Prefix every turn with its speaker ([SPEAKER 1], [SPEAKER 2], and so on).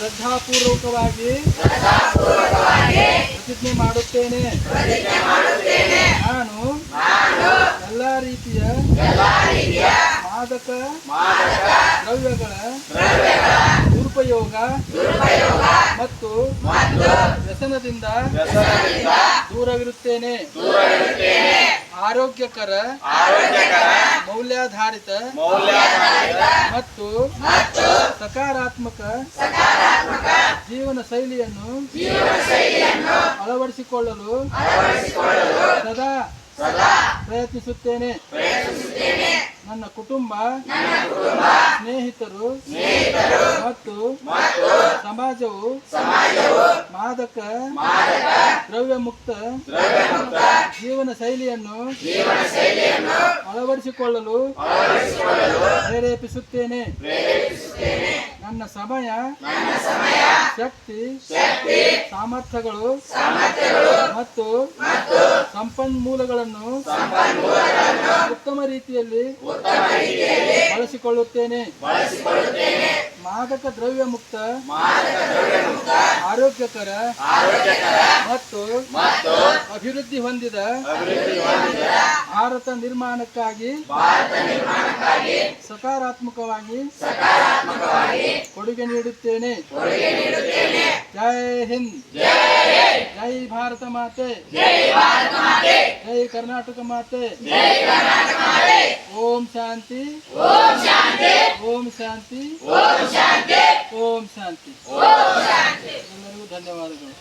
[SPEAKER 1] ಶ್ರದ್ಧಾಪೂರ್ವಕವಾಗಿ ಪ್ರತಿಜ್ಞೆ ಮಾಡುತ್ತೇನೆ. ನಾನು ಎಲ್ಲ ರೀತಿಯ ಮಾದಕ ದ್ರವ್ಯಗಳ ದುರುಪಯೋಗ ಮತ್ತು ವ್ಯಸನದಿಂದ ದೂರವಿರುತ್ತೇನೆ. ಆರೋಗ್ಯಕರ ಮೌಲ್ಯಾಧಾರಿತ ಮತ್ತು ಸಕಾರಾತ್ಮಕ ಜೀವನ ಶೈಲಿಯನ್ನು ಅಳವಡಿಸಿಕೊಳ್ಳಲು ಸದಾ ಪ್ರಯತ್ನಿಸುತ್ತೇನೆ. ನನ್ನ ಕುಟುಂಬ, ಸ್ನೇಹಿತರು ಮತ್ತು ಸಮಾಜವು ಮಾದಕ ದ್ರವ್ಯ ಮುಕ್ತ ಜೀವನ ಶೈಲಿಯನ್ನು ಅಳವಡಿಸಿಕೊಳ್ಳಲು ಪ್ರೇರೇಪಿಸುತ್ತೇನೆ. ನನ್ನ ಸಮಯ, ಶಕ್ತಿ, ಸಾಮರ್ಥ್ಯಗಳು ಮತ್ತು ಸಂಪನ್ಮೂಲಗಳನ್ನು ಉತ್ತಮ ರೀತಿಯಲ್ಲಿ ಬಳಸಿಕೊಳ್ಳುತ್ತೇನೆ. ಮಾದಕ ದ್ರವ್ಯ ಮುಕ್ತ, ಆರೋಗ್ಯಕರ ಮತ್ತು ಅಭಿವೃದ್ಧಿ ಹೊಂದಿದ ಭಾರತ ನಿರ್ಮಾಣಕ್ಕಾಗಿ ಸಕಾರಾತ್ಮಕವಾಗಿ ಕೊಡುಗೆ ನೀಡುತ್ತೇನೆ. ಜೈ ಹಿಂದ್, ಜೈ ಭಾರತ ಮಾತೆ, ಜೈ ಕರ್ನಾಟಕ ಮಾತೆ. ಓಂ ಶಾಂತಿ, ಓಂ ಶಾಂತಿ, ಓಂ ಶಾಂತಿ. ಎಲ್ಲರಿಗೂ ಧನ್ಯವಾದಗಳು.